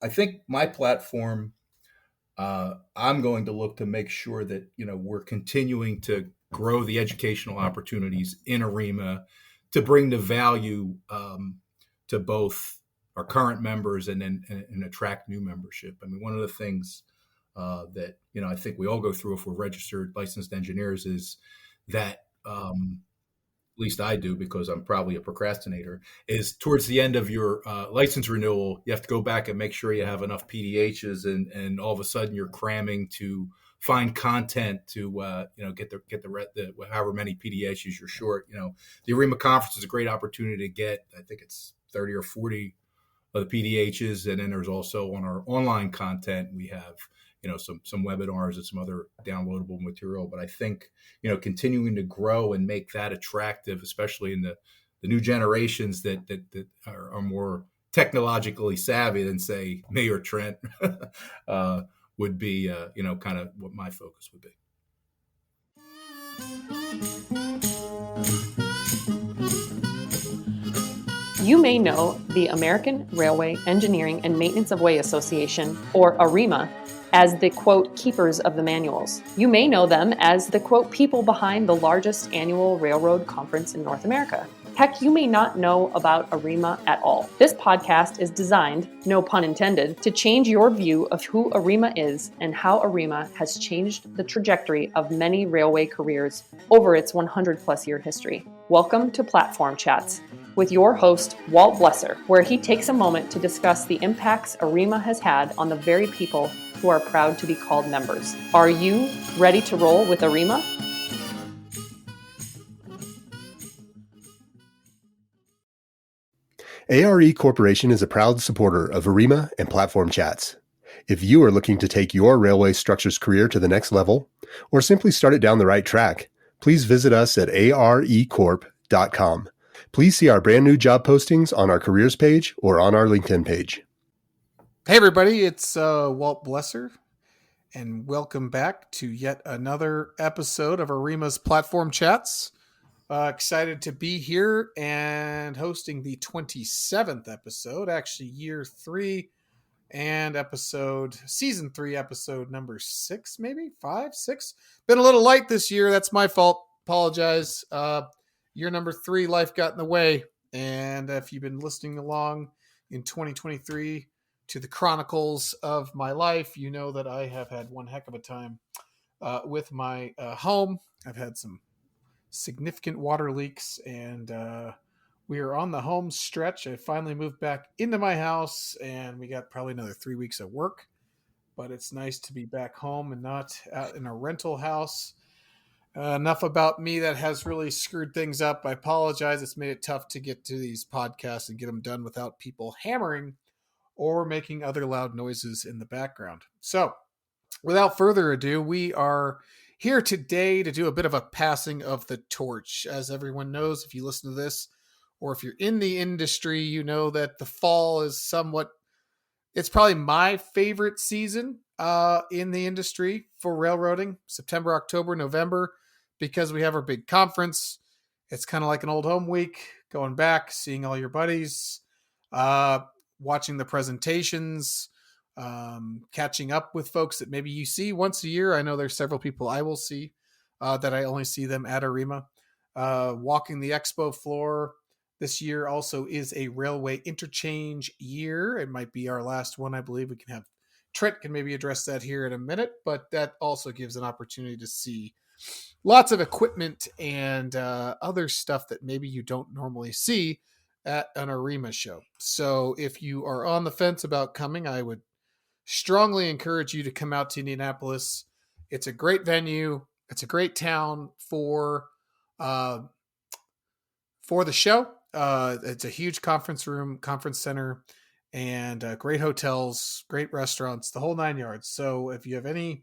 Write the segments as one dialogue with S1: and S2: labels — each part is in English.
S1: I think my platform, I'm going to look to make sure that we're continuing to grow the educational opportunities in AREMA to bring the value to both our current members and attract new membership. I mean, one of the things that I think we all go through if we're registered licensed engineers is that. At least I do because I'm probably a procrastinator, is towards the end of your license renewal, you have to go back and make sure you have enough PDHs, and all of a sudden you're cramming to find content to get the however many PDHs you're short. The AREMA conference is a great opportunity to get. I think it's 30 or 40 of the PDHs, and then there's also on our online content we have some webinars and some other downloadable material. But I think continuing to grow and make that attractive, especially in the new generations that are more technologically savvy than say me or Trent, would be kind of what my focus would be.
S2: You may know the American Railway Engineering and Maintenance of Way Association, or AREMA, as the, quote, keepers of the manuals. You may know them as the, quote, people behind the largest annual railroad conference in North America. Heck, you may not know about AREMA at all. This podcast is designed, no pun intended, to change your view of who AREMA is and how AREMA has changed the trajectory of many railway careers over its 100-plus year history. Welcome to Platform Chats with your host, Walt Blesser, where he takes a moment to discuss the impacts AREMA has had on the very people who are proud to be called members. Are you ready to roll with AREMA?
S3: ARE Corporation is a proud supporter of AREMA and Platform Chats. If you are looking to take your railway structures career to the next level, or simply start it down the right track, please visit us at arecorp.com. Please see our brand new job postings on our careers page or on our LinkedIn page.
S4: Hey everybody, it's Walt Blesser, and welcome back to yet another episode of AREMA's Platform Chats. Excited to be here and hosting the 27th episode, actually year 3 and season 3, episode number 6, maybe 5, 6. Been a little light this year. That's my fault. Apologize. Year number 3, life got in the way. And if you've been listening along in 2023 to the chronicles of my life, you know that I have had one heck of a time with my home. I've had some significant water leaks, and we are on the home stretch. I finally moved back into my house, and we got probably another 3 weeks of work, but it's nice to be back home and not out in a rental house. Enough about me. That has really screwed things up. I apologize. It's made it tough to get to these podcasts and get them done without people hammering or making other loud noises in the background. So without further ado, we are here today to do a bit of a passing of the torch. As everyone knows, if you listen to this, or if you're in the industry, you know that the fall is it's probably my favorite season in the industry for railroading. September, October, November, because we have our big conference. It's kind of like an old home week, going back, seeing all your buddies, watching the presentations, catching up with folks that maybe you see once a year. I know there's several people I will see that I only see them at AREMA. Walking the expo floor. This year also is a Railway Interchange year. It might be our last one. I believe Trent can maybe address that here in a minute, but that also gives an opportunity to see lots of equipment and other stuff that maybe you don't normally see at an AREMA show. So if you are on the fence about coming, I would strongly encourage you to come out to Indianapolis. It's a great venue. It's a great town for the show. It's a huge conference center, and great hotels, great restaurants, the whole 9 yards. So if you have anything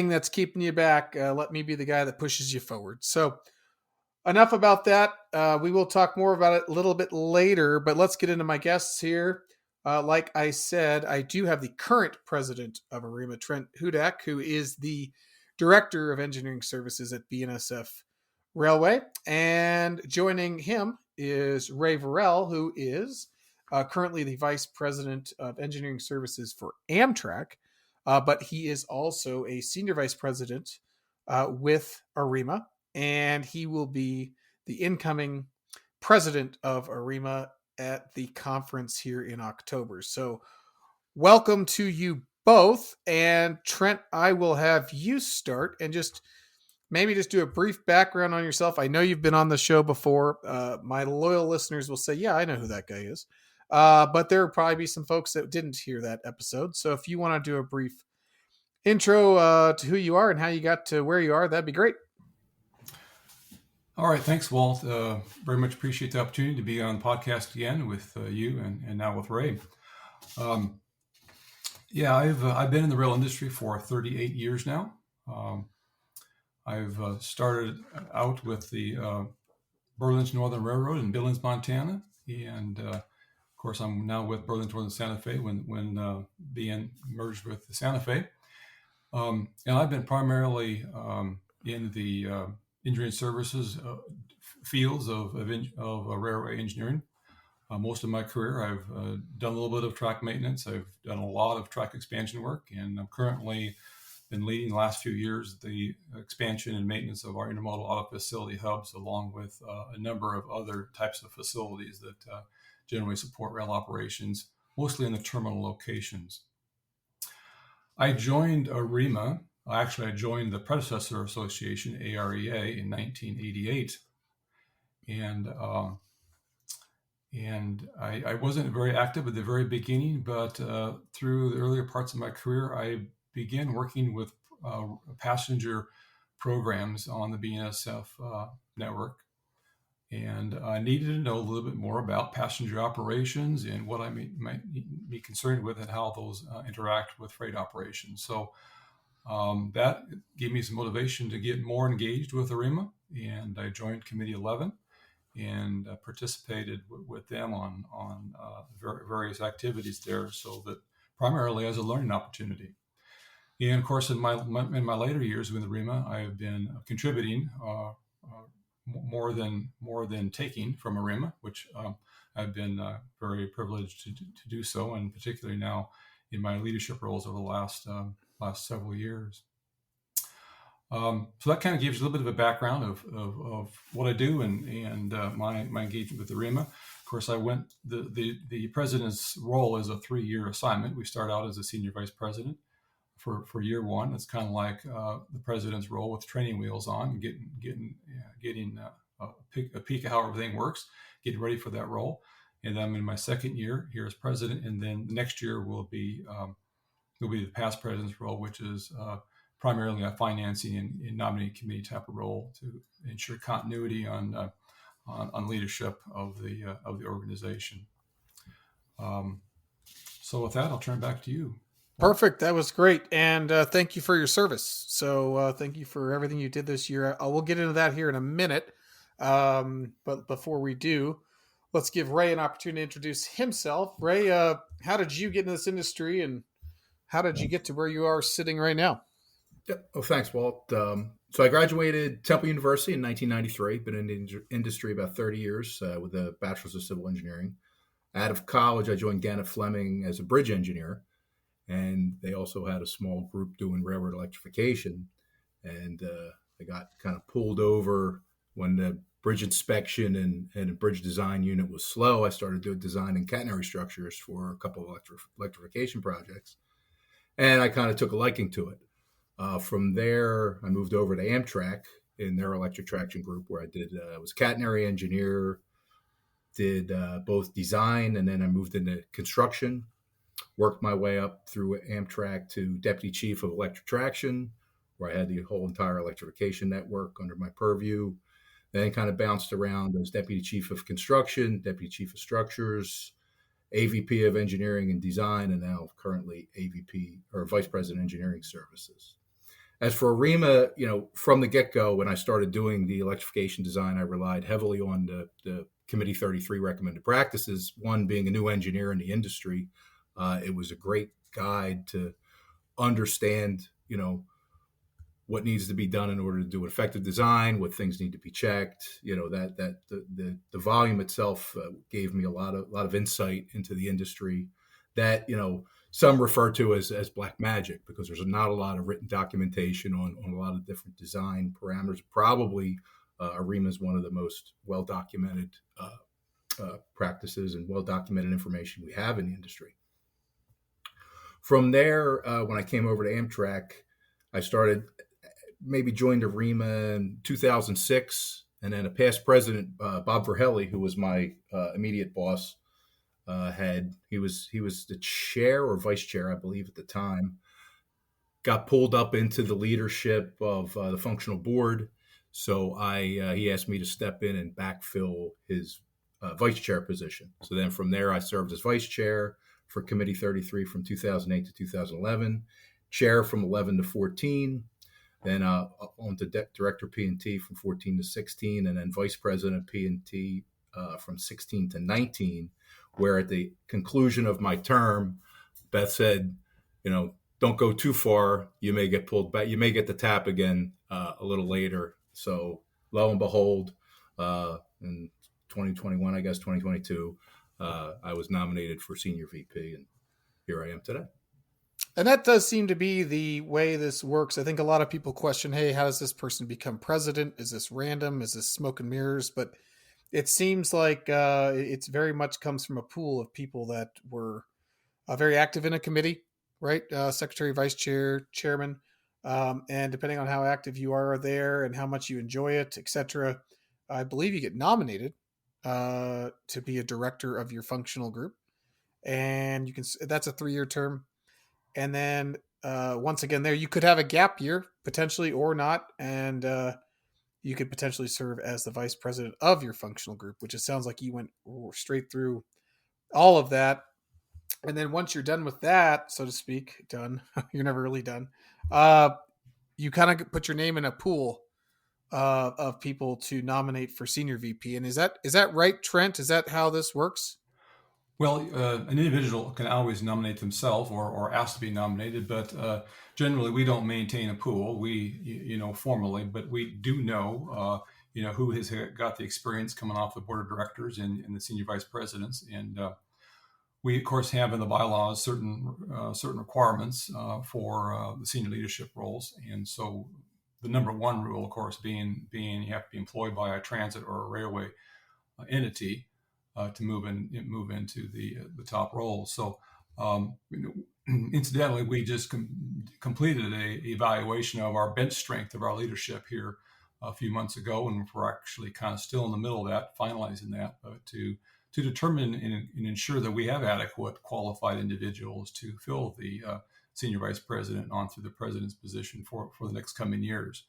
S4: that's keeping you back, let me be the guy that pushes you forward. So enough about that. We will talk more about it a little bit later, but let's get into my guests here. Like I said, I do have the current president of AREMA, Trent Hudak, who is the director of engineering services at BNSF Railway. And joining him is Verrelle, who is currently the Vice President of Engineering Services for Amtrak, but he is also a Senior Vice President with AREMA, and he will be the incoming President of AREMA at the conference here in October. So welcome to you both. And Trent, I will have you start and just do a brief background on yourself. I know you've been on the show before. My loyal listeners will say, yeah, I know who that guy is. But there will probably be some folks that didn't hear that episode. So if you want to do a brief intro to who you are and how you got to where you are, that'd be great.
S5: All right. Thanks, Walt. Very much appreciate the opportunity to be on the podcast again with you and now with Ray. I've been in the rail industry for 38 years now. I've started out with the Burlington Northern Railroad in Billings, Montana. And of course, I'm now with Burlington Northern Santa Fe when BN merged with the Santa Fe. And I've been primarily in the engineering services fields of railway engineering. Most of my career, I've done a little bit of track maintenance. I've done a lot of track expansion work, and I'm currently been leading the last few years the expansion and maintenance of our intermodal auto facility hubs, along with a number of other types of facilities that generally support rail operations, mostly in the terminal locations. I joined AREMA. Actually, I joined the predecessor association, AREA, in 1988. And I wasn't very active at the very beginning, but through the earlier parts of my career, I began working with passenger programs on the BNSF network. And I needed to know a little bit more about passenger operations and what I might be concerned with and how those interact with freight operations. So that gave me some motivation to get more engaged with AREMA, and I joined Committee 11 and participated with them on various activities there, so that primarily as a learning opportunity. And of course, in my later years with AREMA, I have been contributing more than taking from AREMA, which I've been very privileged to do so, and particularly now in my leadership roles over the last several years. So that kind of gives you a little bit of a background of what I do and my engagement with AREMA. Of course, the president's role is a 3-year assignment. We start out as a senior vice president for year one. It's kind of like the president's role with training wheels on, getting a peek at how everything works, getting ready for that role. And I'm in my second year here as president, and then next year will be the past president's role, which is primarily a financing and nominating committee type of role to ensure continuity on leadership of the organization. So with that, I'll turn it back to you.
S4: Perfect. That was great. And thank you for your service. So thank you for everything you did this year. We'll get into that here in a minute. But before we do, let's give Ray an opportunity to introduce himself. Ray, how did you get into this industry, and how did you get to where you are sitting right now?
S1: Yeah. Oh, thanks, Walt. So I graduated Temple University in 1993. Been in the industry about 30 years with a bachelor's of civil engineering. Out of college, I joined Gannett Fleming as a bridge engineer, and they also had a small group doing railroad electrification. And I got kind of pulled over when the bridge inspection and the bridge design unit was slow. I started doing design and catenary structures for a couple of electrification projects, and I kind of took a liking to it. From there, I moved over to Amtrak in their electric traction group, where I was catenary engineer, did both design, and then I moved into construction, worked my way up through Amtrak to deputy chief of electric traction, where I had the whole entire electrification network under my purview. Then kind of bounced around as deputy chief of construction, deputy chief of structures, AVP of engineering and design, and now currently AVP or vice president engineering services. As for AREMA, from the get-go, when I started doing the electrification design, I relied heavily on the Committee 33 recommended practices. One, being a new engineer in the industry, it was a great guide to understand, what needs to be done in order to do effective design, what things need to be checked. The volume itself gave me a lot of insight into the industry that, some refer to as black magic, because there's not a lot of written documentation on a lot of different design parameters. Probably AREMA is one of the most well-documented practices and well-documented information we have in the industry. From there, when I came over to Amtrak, I joined AREMA in 2006, and then a past president, Bob Verrelle, who was my immediate boss, he was the chair or vice chair, I believe, at the time, got pulled up into the leadership of the functional board. So he asked me to step in and backfill his vice chair position. So then from there, I served as vice chair for Committee 33 from 2008 to 2011, chair from 11 to 14, then on to director P&T from 14 to 16, and then vice president P&T from 16 to 19, where at the conclusion of my term, Beth said, don't go too far. You may get pulled back. You may get the tap again a little later. So lo and behold, in 2021, I guess 2022, I was nominated for senior VP, and here I am today.
S4: And that does seem to be the way this works. I think a lot of people question, hey, how does this person become president? Is this random? Is this smoke and mirrors? But it seems like it's very much comes from a pool of people that were very active in a committee, right? Secretary, vice chair, chairman. And depending on how active you are there and how much you enjoy it, etc., I believe you get nominated to be a director of your functional group. And that's a 3-year term. And then once again, there you could have a gap year potentially or not. And you could potentially serve as the vice president of your functional group, which it sounds like you went straight through all of that. And then once you're done with that, so to speak, you're never really done. You kind of put your name in a pool of people to nominate for senior VP. And is that right, Trent? Is that how this works?
S5: Well, an individual can always nominate themselves or ask to be nominated, but generally we don't maintain a pool. We, formally, but we do know, who has got the experience coming off the board of directors and the senior vice presidents. And we, of course, have in the bylaws certain requirements for the senior leadership roles. And so the number one rule, of course, being you have to be employed by a transit or a railway entity to move into the top roles. So, incidentally, we just completed a evaluation of our bench strength of our leadership here a few months ago, and we're actually kind of still in the middle of that, finalizing that, but to determine and ensure that we have adequate qualified individuals to fill the senior vice president on through the president's position for the next coming years.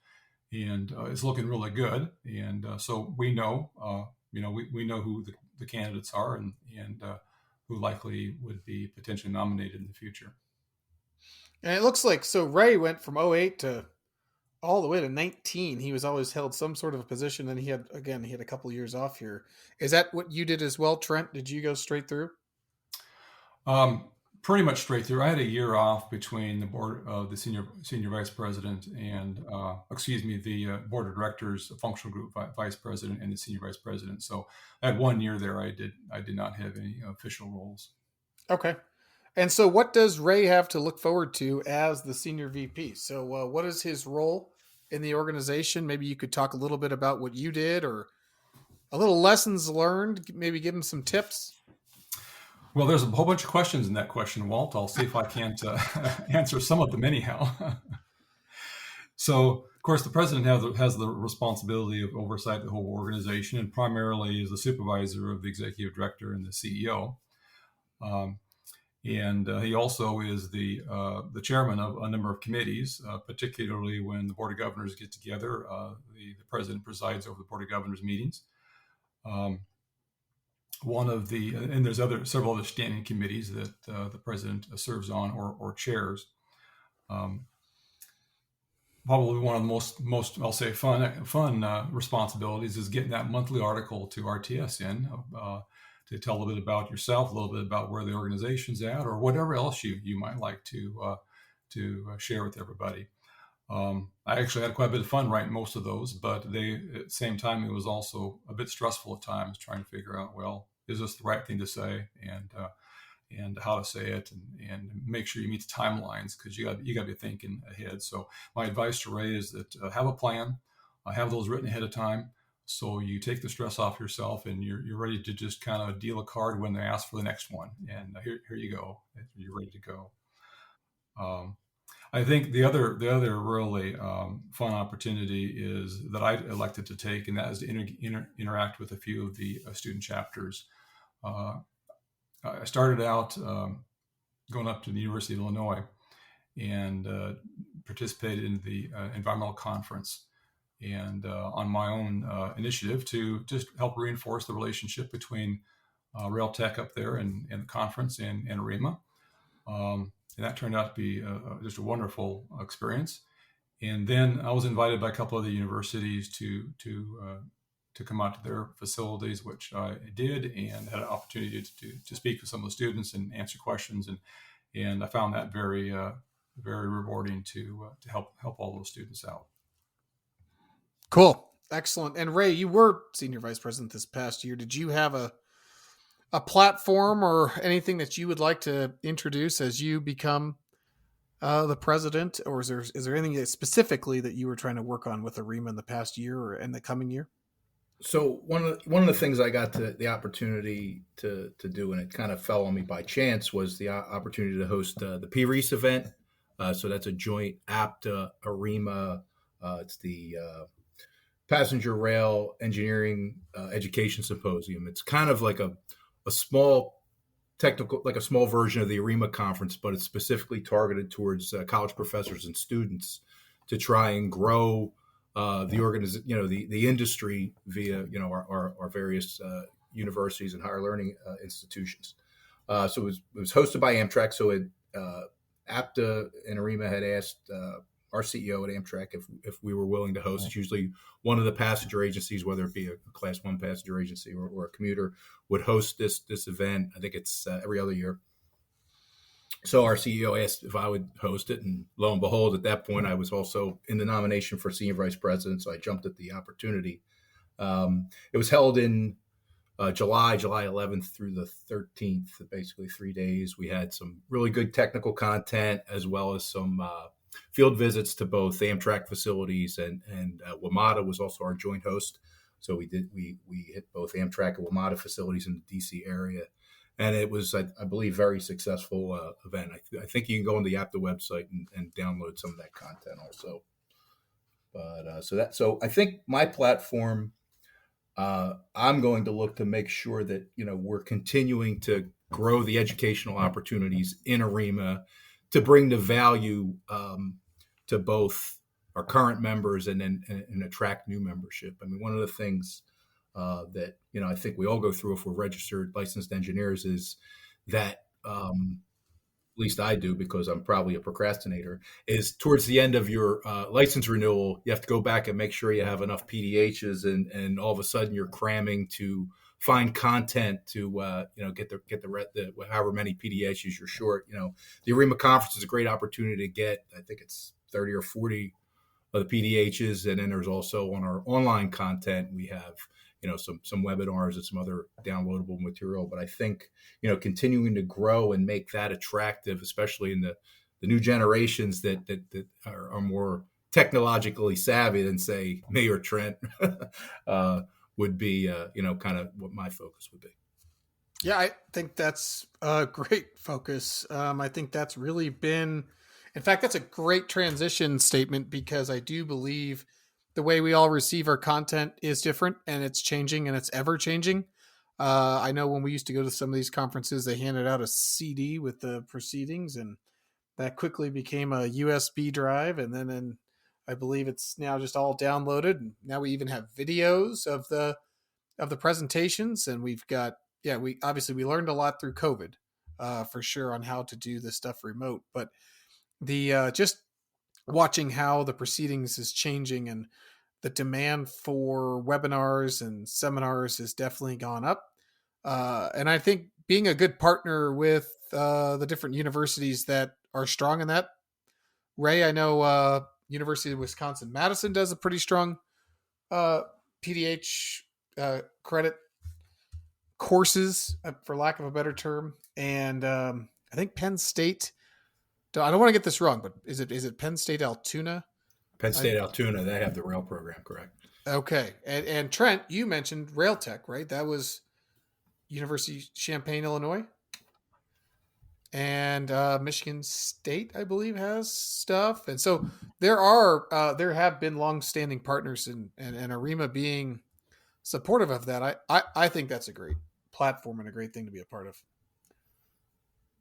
S5: And it's looking really good. And so we know, we know who the candidates are and who likely would be potentially nominated in the future.
S4: And it looks like, so Ray went from 08 to all the way to 19. He was always held some sort of a position. And he had a couple of years off here. Is that what you did as well, Trent? Did you go straight through?
S5: Pretty much straight through. I had a year off between the board of the senior vice president and the board of directors, the functional group vice president, and the senior vice president. So I had 1 year there. I did not have any official roles.
S4: Okay. And so what does Ray have to look forward to as the senior VP? So what is his role in the organization? Maybe you could talk a little bit about what you did or a little lessons learned, maybe give him some tips.
S5: Well, there's a whole bunch of questions in that question, Walt. I'll see if I can't answer some of them anyhow. So, of course, the president has the responsibility of oversight the whole organization, and primarily is the supervisor of the executive director and the CEO. And he also is the chairman of a number of committees, particularly when the Board of Governors get together. The president presides over the Board of Governors meetings. And there's several other standing committees that the president serves on or chairs. Probably one of the most I'll say fun responsibilities is getting that monthly article to RTS in to tell a little bit about yourself, a little bit about where the organization's at, or whatever else you might like to share with everybody. I actually had quite a bit of fun writing most of those, but at the same time, it was also a bit stressful at times trying to figure out, well, is this the right thing to say, and how to say it, and make sure you meet the timelines, because you got to be thinking ahead. So my advice to Ray is that have a plan, have those written ahead of time, so you take the stress off yourself, and you're ready to just kind of deal a card when they ask for the next one, and here you go, you're ready to go. I think the other really fun opportunity is that I elected to take, and that is to interact with a few of the student chapters. I started out going up to the University of Illinois and participated in the environmental conference, and on my own initiative to just help reinforce the relationship between Rail Tech up there and the conference and AREMA. And that turned out to be just a wonderful experience. And then I was invited by a couple of the universities to come out to their facilities, which I did, and had an opportunity to speak with some of the students and answer questions. And I found that very rewarding to help all those students out.
S4: Cool. Excellent. And Ray, you were senior vice president this past year. Did you have a platform or anything that you would like to introduce as you become the president, or is there anything specifically that you were trying to work on with AREMA in the past year or in the coming year?
S1: So one of the things I got the opportunity to do, and it kind of fell on me by chance, was the opportunity to host the PREIS event. So that's a joint APTA AREMA. It's the Passenger Rail Engineering Education Symposium. It's kind of like a small technical, like a small version of the AREMA conference, but it's specifically targeted towards college professors and students to try and grow the industry via our various universities and higher learning institutions. So it was hosted by Amtrak. So APTA and AREMA had asked our CEO at Amtrak if we were willing to host. It's usually one of the passenger agencies, whether it be a Class 1 passenger agency or a commuter, would host this event. I think it's every other year. So our CEO asked if I would host it, and lo and behold, at that point, I was also in the nomination for senior vice president, so I jumped at the opportunity. It was held in July 11th through the 13th, basically 3 days. We had some really good technical content, as well as some field visits to both Amtrak facilities, and WMATA was also our joint host. So we hit both Amtrak and WMATA facilities in the DC area, and it was, I believe, very successful event. I think you can go on the APTA website and download some of that content also. But so I think my platform, I'm going to look to make sure that we're continuing to grow the educational opportunities in AREMA to bring the value to both our current members and attract new membership. I mean, one of the things that I think we all go through if we're registered licensed engineers is that, at least I do because I'm probably a procrastinator, is towards the end of your license renewal, you have to go back and make sure you have enough PDHs, and all of a sudden you're cramming to find content to get the however many PDHs you're short. The AREMA conference is a great opportunity to get, I think it's 30 or 40 of the PDHs, and then there's also on our online content we have some webinars and some other downloadable material. But I think continuing to grow and make that attractive, especially in the new generations that are more technologically savvy than say me or Trent, would be kind of what my focus would be.
S4: Yeah, I think that's a great focus. I think that's really been, in fact, that's a great transition statement, because I do believe the way we all receive our content is different, and it's changing, and it's ever changing. I know when we used to go to some of these conferences, they handed out a CD with the proceedings, and that quickly became a USB drive. And then I believe it's now just all downloaded. And now we even have videos of the presentations, and we've got, we learned a lot through COVID, for sure, on how to do this stuff remote. But the just watching how the proceedings is changing, and the demand for webinars and seminars has definitely gone up. And I think being a good partner with the different universities that are strong in that. Ray, I know University of Wisconsin-Madison does a pretty strong PDH credit courses, for lack of a better term. And I think Penn State, I don't want to get this wrong, but is it Penn State Altoona?
S1: Penn State Altoona, they have the rail program, correct?
S4: Okay. And Trent, you mentioned Rail Tech, right? That was University of Champaign, Illinois. And Michigan State, I believe, has stuff. And so there have been longstanding partners, and AREMA being supportive of that. I think that's a great platform and a great thing to be a part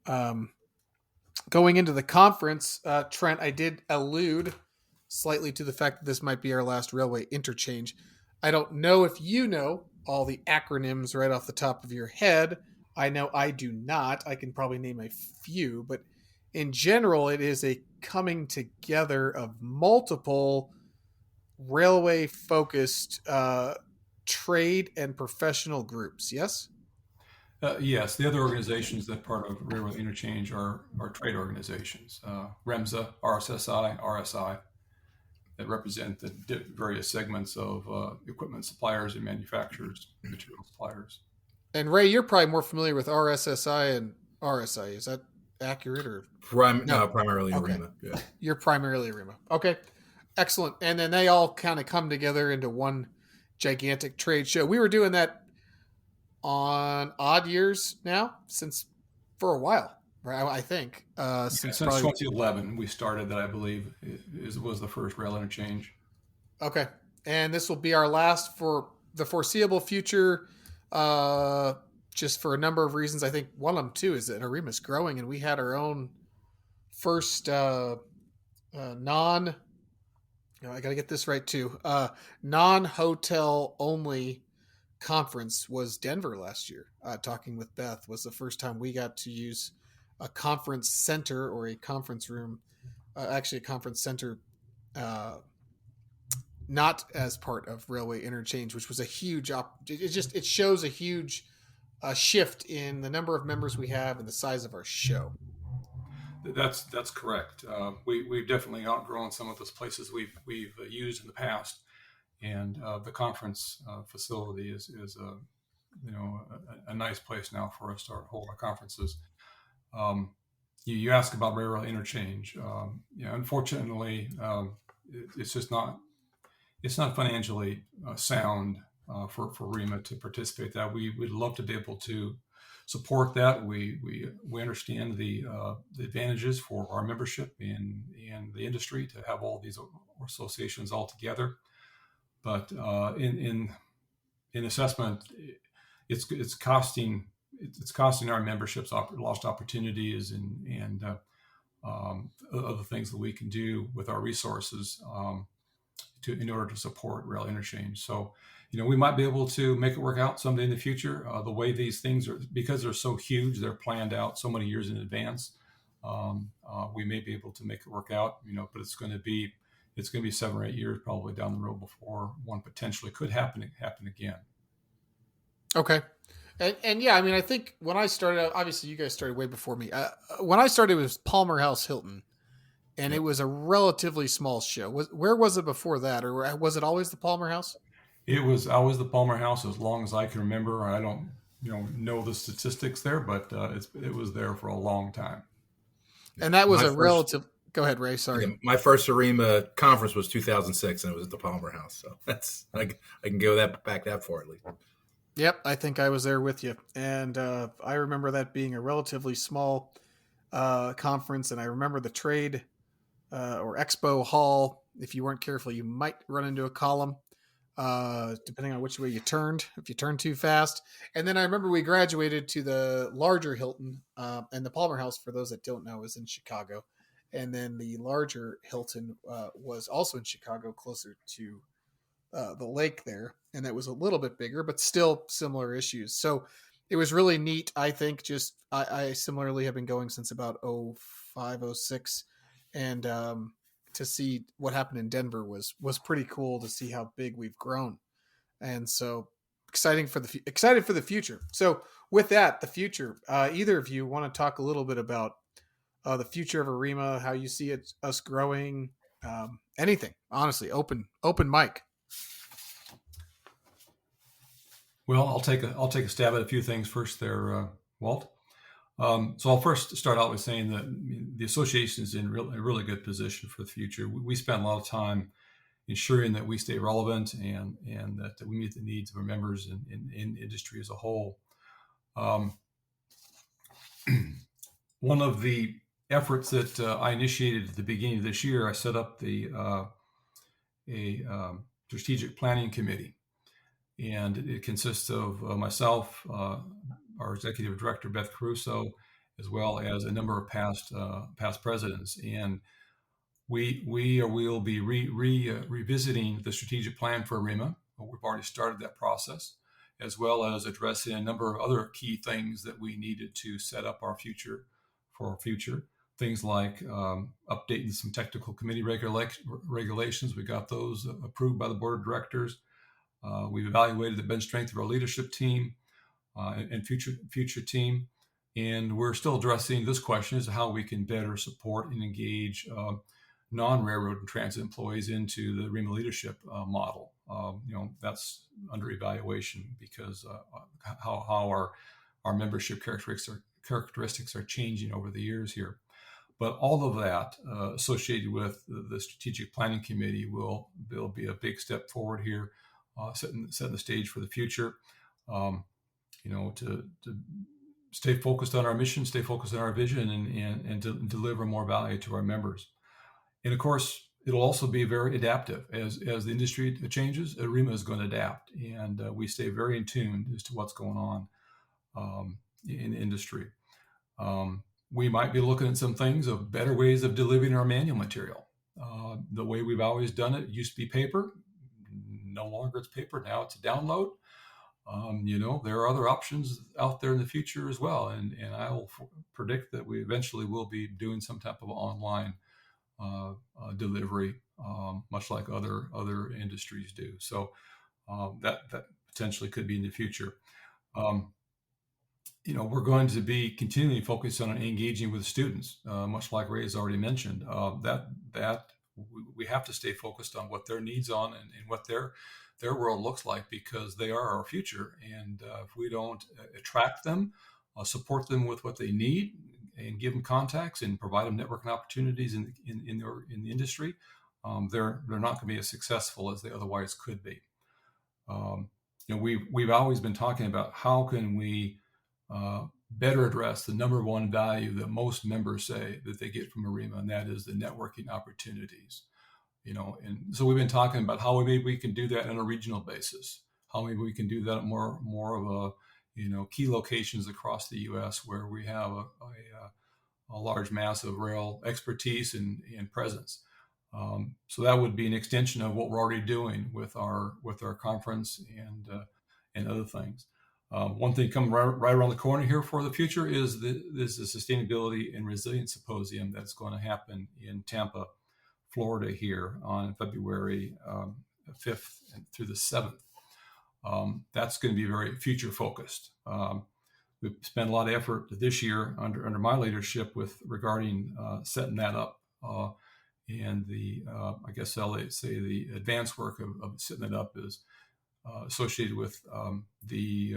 S4: of. Going into the conference, Trent, I did allude slightly to the fact that this might be our last Railway Interchange. I don't know if you know all the acronyms right off the top of your head. I know I do not. I can probably name a few, but in general, it is a coming together of multiple railway-focused trade and professional groups. Yes?
S5: Yes. The other organizations that part of Railway Interchange are trade organizations. REMSA, RSSI, RSI, that represent the various segments of equipment suppliers and manufacturers, material suppliers.
S4: And Ray, you're probably more familiar with RSSI and RSI. Is that accurate or
S1: no? Primarily
S4: okay.
S1: AREMA. Yeah.
S4: You're primarily AREMA. Okay, excellent. And then they all kind of come together into one gigantic trade show. We were doing that on odd years now for a while, right? I think
S5: since 2011 we started that. I believe was the first rail interchange.
S4: Okay, and this will be our last for the foreseeable future. Just for a number of reasons. I think one of them too is that AREMA is growing, and we had our own first I got to get this right too. Non-hotel only conference was Denver last year. Talking with Beth was the first time we got to use a conference center or a conference room, actually a conference center, not as part of Railway Interchange, which was a huge it shows a huge shift in the number of members we have and the size of our show.
S5: That's correct. We've definitely outgrown some of those places we've used in the past, and the conference facility is a nice place now for us to hold our conferences. You ask about Railway Interchange. Unfortunately, it's just not. It's not financially sound for AREMA to participate. That we would love to be able to support that. We understand the advantages for our membership and the industry to have all these associations all together. But in assessment, it's costing our memberships lost opportunities and other things that we can do with our resources. In order to support rail interchange. So, we might be able to make it work out someday in the future. The way these things are, because they're so huge, they're planned out so many years in advance. We may be able to make it work out, but it's going to be 7 or 8 years probably down the road before one potentially could happen again.
S4: Okay. And yeah, I think when I started, obviously you guys started way before me. When I started, it was Palmer House Hilton. And it was a relatively small show. Where was it before that? Or was it always the Palmer House?
S5: It was always the Palmer House as long as I can remember. I don't know the statistics there, but it was there for a long time.
S4: And that was relative. Go ahead, Ray. Sorry.
S1: Yeah, my first AREMA conference was 2006, and it was at the Palmer House. So that's I can go back that far at least.
S4: Yep, I think I was there with you. And I remember that being a relatively small conference, and I remember the trade or expo hall. If you weren't careful, you might run into a column, depending on which way you turned, if you turned too fast. And then I remember we graduated to the larger Hilton, and the Palmer House, for those that don't know, is in Chicago. And then the larger Hilton was also in Chicago, closer to the lake there. And that was a little bit bigger, but still similar issues. So it was really neat. I think I similarly have been going since about 05, 06. And to see what happened in Denver was pretty cool to see how big we've grown. And so excited for the future. So with that, the future, either of you want to talk a little bit about the future of AREMA, how you see us growing, Anything, honestly, open mic.
S5: Well, I'll take a stab at a few things first there, Walt. So I'll first start out with saying that the association is in a really good position for the future. We spend a lot of time ensuring that we stay relevant and that we meet the needs of our members in industry as a whole. One of the efforts that I initiated at the beginning of this year, I set up a strategic planning committee, and it consists of myself, our executive director Beth Caruso, as well as a number of past presidents, and we'll be revisiting the strategic plan for AREMA. We've already started that process, as well as addressing a number of other key things that we needed to set up our future. Things like updating some technical committee regulations. We got those approved by the board of directors. We've evaluated the bench strength of our leadership team and future team. And we're still addressing this question as to how we can better support and engage non-railroad and transit employees into the AREMA leadership model. That's under evaluation because how our membership characteristics are changing over the years here. But all of that associated with the strategic planning committee will be a big step forward here, setting the stage for the future. To stay focused on our mission, stay focused on our vision, and to deliver more value to our members. And of course, it'll also be very adaptive as the industry changes. AREMA is going to adapt, and we stay very in tune as to what's going on in the industry. We might be looking at some things of better ways of delivering our manual material. The way we've always done it used to be paper. No longer it's paper. Now it's a download. There are other options out there in the future as well. And I will predict that we eventually will be doing some type of online delivery, much like other industries do. So that potentially could be in the future. We're going to be continually focused on engaging with students, much like Ray has already mentioned. That we have to stay focused on what their needs on and what their world looks like, because they are our future. And if we don't attract them, support them with what they need, and give them contacts and provide them networking opportunities in the industry, they're not going to be as successful as they otherwise could be. We've always been talking about how can we better address the number one value that most members say that they get from AREMA, and that is the networking opportunities. And so we've been talking about how maybe we can do that on a regional basis, how maybe we can do that at more of a key locations across the U.S. where we have a large mass of rail expertise and presence. So that would be an extension of what we're already doing with our conference and other things. One thing coming right around the corner here for the future is the Sustainability and Resilience Symposium that's going to happen in Tampa, Florida here on February 5th through the 7th. That's going to be very future focused. We've spent a lot of effort this year under my leadership regarding setting that up. And I guess I'll say the advanced work of setting it up is associated with the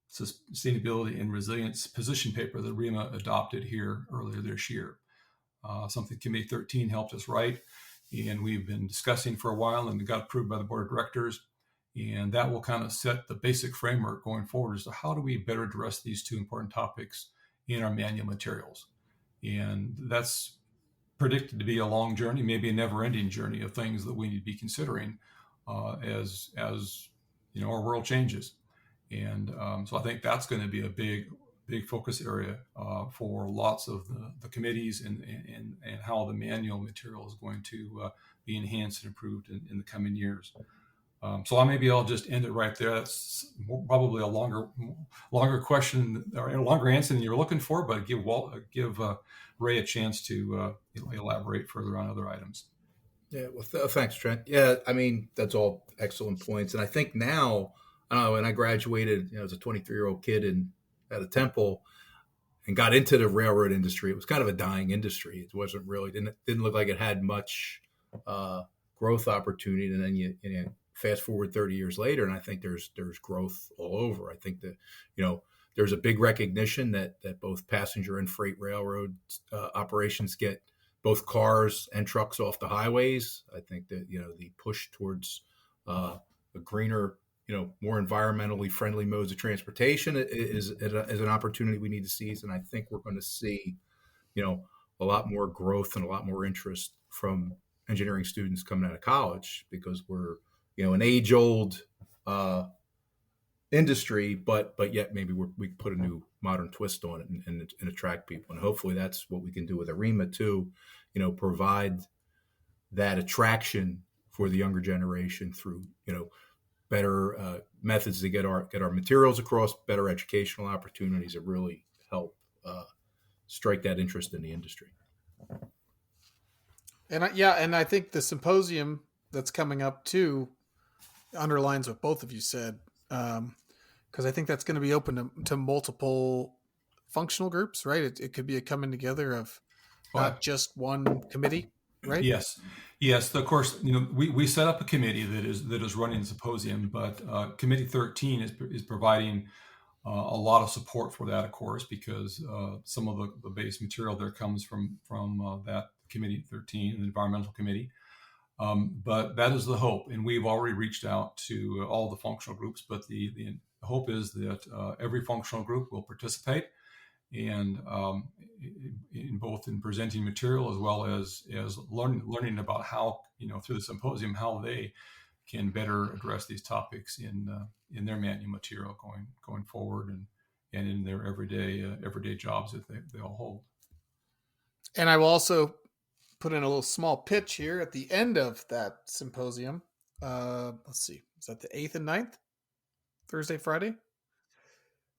S5: Sustainability and Resilience position paper that AREMA adopted here earlier this year. Something Committee 13 helped us write, and we've been discussing for a while, and it got approved by the board of directors. And that will kind of set the basic framework going forward as to how do we better address these two important topics in our manual materials. And that's predicted to be a long journey, maybe a never-ending journey of things that we need to be considering as our world changes. And so I think that's going to be a big focus area for lots of the committees and how the manual material is going to be enhanced and improved in the coming years. So I'll just end it right there. That's probably a longer question or a longer answer than you were looking for, but give Ray a chance to elaborate further on other items.
S1: Yeah, well, thanks, Trent. Yeah, I mean, that's all excellent points. And I think now, when I graduated, as a 23-year-old kid at a Temple and got into the railroad industry, it was kind of a dying industry. It wasn't really, didn't look like it had much growth opportunity, and then you fast forward 30 years later, and I think there's growth all over. I think that there's a big recognition that both passenger and freight railroad operations get both cars and trucks off the highways. I think that the push towards a greener, more environmentally friendly modes of transportation is an opportunity we need to seize, and I think we're going to see a lot more growth and a lot more interest from engineering students coming out of college, because we're an age-old industry, but yet maybe we put a new modern twist on it and attract people, and hopefully that's what we can do with AREMA too. Provide that attraction for the younger generation through better methods to get our materials across, better educational opportunities that really help strike that interest in the industry.
S4: And I think the symposium that's coming up too underlines what both of you said, because I think that's going to be open to multiple functional groups, right? It could be a coming together of not just one committee, right?
S5: Yes. Of course, we set up a committee that is running the symposium, but Committee 13 is providing a lot of support for that, of course, because some of the base material there comes from that Committee 13, the Environmental Committee. But that is the hope, and we've already reached out to all the functional groups. But the hope is that every functional group will participate, and in both in presenting material as well as learning about how through the symposium how they can better address these topics in their manual material going forward and in their everyday jobs that they all hold.
S4: And I will also put in a little small pitch here at the end of that symposium. Let's see, is that the 8th and 9th? Thursday, Friday?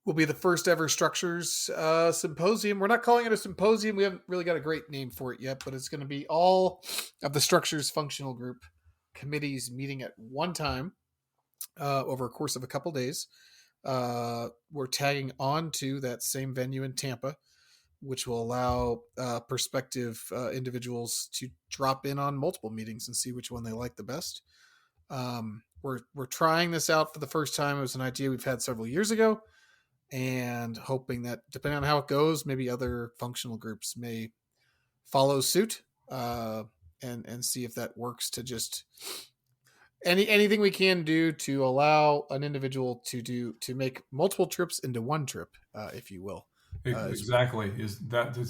S4: Will be the first ever structures symposium. We're not calling it a symposium. We haven't really got a great name for it yet, but it's going to be all of the structures functional group committees meeting at one time over a course of a couple days. We're tagging on to that same venue in Tampa, which will allow prospective individuals to drop in on multiple meetings and see which one they like the best. We're trying this out for the first time. It was an idea we've had several years ago, and hoping that depending on how it goes, maybe other functional groups may follow suit and see if that works to just anything we can do to allow an individual to make multiple trips into one trip, if you will.
S5: Exactly. Is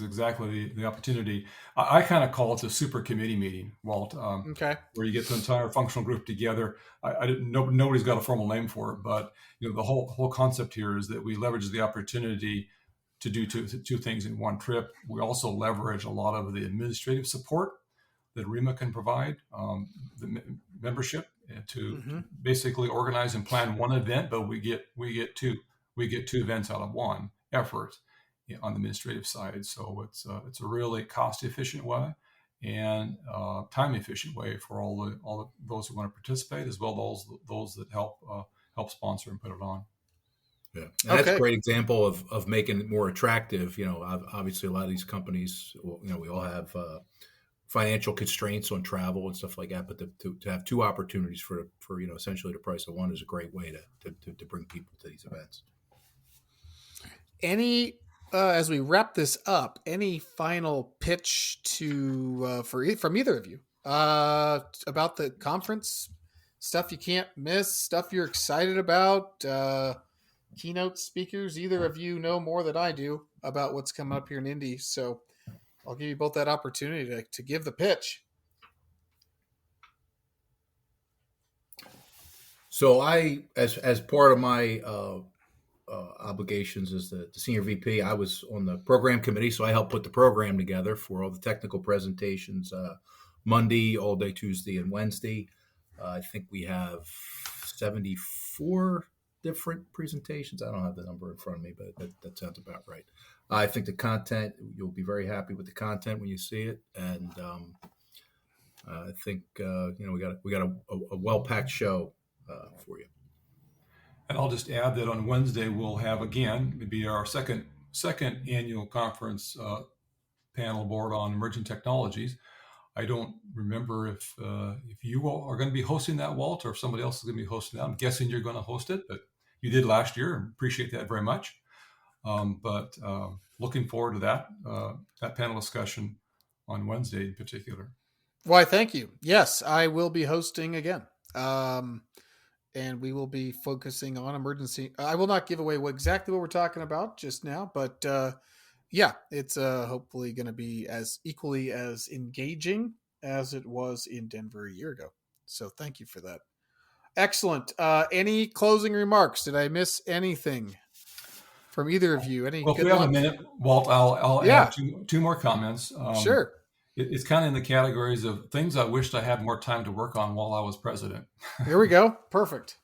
S5: exactly the opportunity. I kind of call it the super committee meeting, Walt.
S4: Okay.
S5: Where you get the entire functional group together. I didn't. Nobody's got a formal name for it, but the whole concept here is that we leverage the opportunity to do two things in one trip. We also leverage a lot of the administrative support that AREMA can provide, the membership, to basically organize and plan one event, but we get two events out of one effort on the administrative side. So it's a really cost efficient way and time efficient way for all those who want to participate, as well as those that help sponsor and put it on.
S1: Yeah, and that's a great example of making it more attractive. Obviously a lot of these companies, we all have financial constraints on travel and stuff like that, but to have two opportunities for essentially the price of one is a great way to bring people to these events.
S4: Any as we wrap this up, any final pitch from either of you about the conference, stuff you can't miss, stuff you're excited about, keynote speakers? Either of you know more than I do about what's coming up here in Indy, so I'll give you both that opportunity to give the pitch.
S1: So I, as part of my obligations as the senior VP, I was on the program committee, so I helped put the program together for all the technical presentations, Monday, all day Tuesday, and Wednesday. I think we have 74 different presentations. I don't have the number in front of me, but that sounds about right. I think the content, you'll be very happy with the content when you see it, and I think we got a well-packed show for you.
S5: And I'll just add that on Wednesday we'll have again maybe our second annual conference panel board on emerging technologies. I don't remember if you all are going to be hosting that, Walt, or if somebody else is going to be hosting that. I'm guessing you're going to host it, but you did last year, and appreciate that very much. But looking forward to that panel discussion on Wednesday in particular.
S4: Why, thank you. Yes, I will be hosting again. And we will be focusing on emergency. I will not give away exactly what we're talking about just now, but yeah, it's hopefully going to be as equally as engaging as it was in Denver a year ago. So thank you for that. Excellent. Any closing remarks? Did I miss anything from either of you? Any?
S5: Well, if
S4: good
S5: we have a
S4: ones?
S5: minute, Walt, I'll add two more comments.
S4: Sure.
S5: It's kind of in the categories of things I wished I had more time to work on while I was president.
S4: Here we go. Perfect.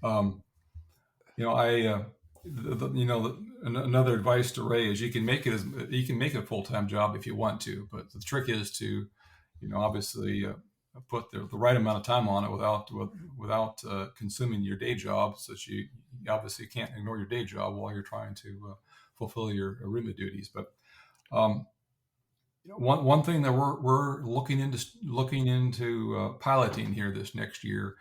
S5: Another advice to Ray is you can make it a full-time job if you want to, but the trick is to, obviously put the right amount of time on it without consuming your day job, so that you obviously can't ignore your day job while you're trying to fulfill your AREMA duties. But one thing that we're looking into piloting here this next year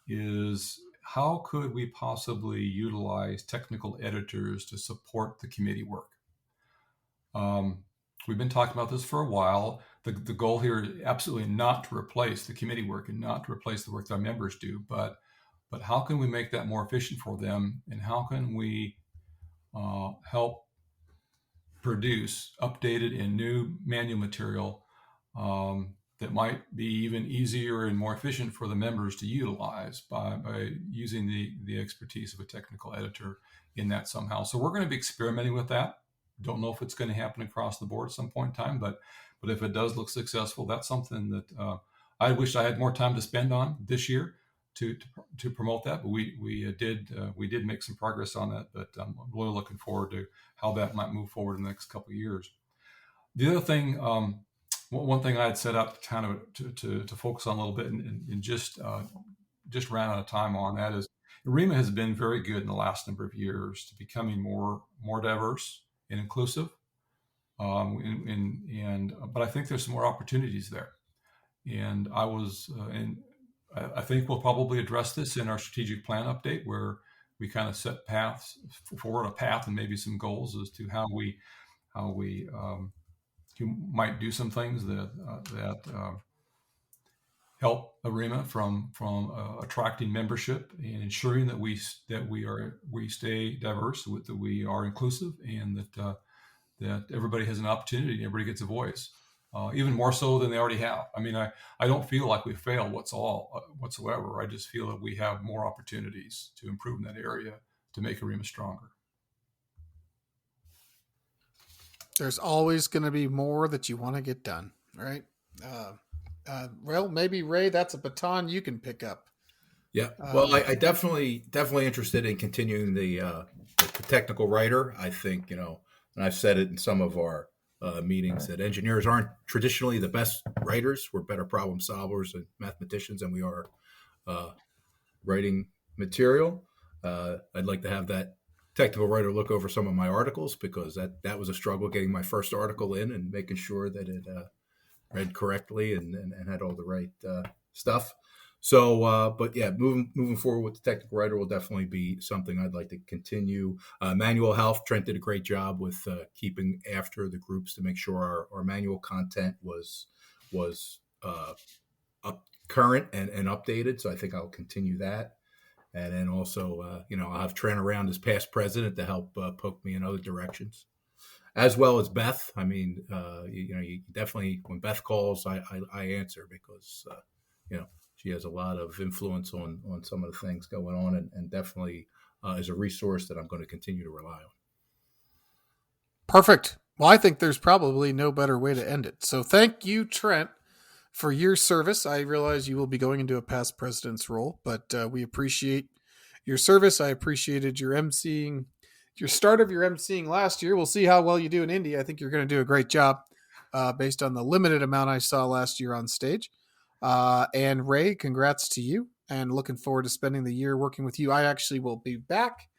S5: is how could we possibly utilize technical editors to support the committee work? We've been talking about this for a while. The goal here is absolutely not to replace the committee work and not to replace the work that our members do, but how can we make that more efficient for them, and how can we help produce updated and new manual material that might be even easier and more efficient for the members to utilize by using the expertise of a technical editor in that somehow. So we're going to be experimenting with that. Don't know if it's going to happen across the board at some point in time, but if it does look successful, that's something that I wish I had more time to spend on this year to promote that. But we did make some progress on that. But I'm really looking forward to how that might move forward in the next couple of years. The other thing, one thing I had set up kind of to focus on a little bit and just ran out of time on that is AREMA has been very good in the last number of years to becoming more diverse and inclusive. But I think there's some more opportunities there. And I think we'll probably address this in our strategic plan update, where we kind of set forward a path and maybe some goals as to how we might do some things that help AREMA from attracting membership and ensuring that we stay diverse, that we are inclusive, and that everybody has an opportunity and everybody gets a voice, even more so than they already have. I mean, I don't feel like we failed whatsoever. I just feel that we have more opportunities to improve in that area to make AREMA stronger.
S4: There's always going to be more that you want to get done, right? Well, maybe Ray, that's a baton you can pick up.
S1: Yeah. Well, I definitely interested in continuing the technical writer. I think, and I've said it in some of our meetings, that engineers aren't traditionally the best writers. We're better problem solvers and mathematicians than we are writing material. I'd like to have that technical writer look over some of my articles, because that was a struggle getting my first article in and making sure that it read correctly and had all the right stuff. So, but yeah, moving forward with the technical writer will definitely be something I'd like to continue. Manual health, Trent did a great job with keeping after the groups to make sure our manual content was up current and updated. So I think I'll continue that. And then also, I'll have Trent around as past president to help poke me in other directions, as well as Beth. I mean, you definitely, when Beth calls, I answer, because, she has a lot of influence on some of the things going on, and definitely is a resource that I'm going to continue to rely on.
S4: Perfect. Well, I think there's probably no better way to end it. So thank you, Trent, for your service. I realize you will be going into a past president's role, but we appreciate your service. I appreciated your emceeing, your start of your emceeing last year. We'll see how well you do in Indy. I think you're going to do a great job based on the limited amount I saw last year on stage. And Ray, congrats to you, and looking forward to spending the year working with you. I actually will be back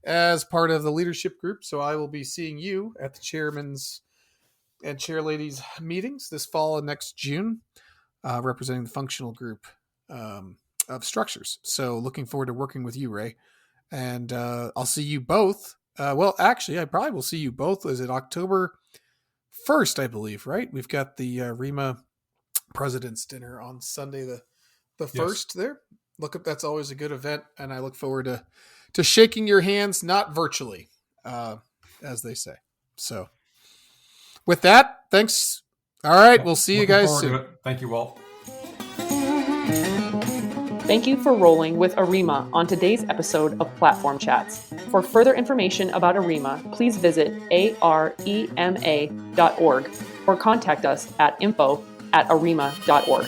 S4: as part of the leadership group, so I will be seeing you at the chairman's and chair ladies meetings this fall and next June, representing the functional group of structures. So looking forward to working with you, Ray. And I'll see you both. Well, actually, I probably will see you both. Is it October 1st, I believe, right? We've got the AREMA President's Dinner on Sunday the 1st there. Look up, that's always a good event, and I look forward to shaking your hands, not virtually, as they say. So with that, thanks. All right, we'll see you guys soon.
S5: Thank you, Walt.
S2: Thank you for rolling with AREMA on today's episode of Platform Chats. For further information about AREMA, please visit arema.org or contact us at info@arema.org.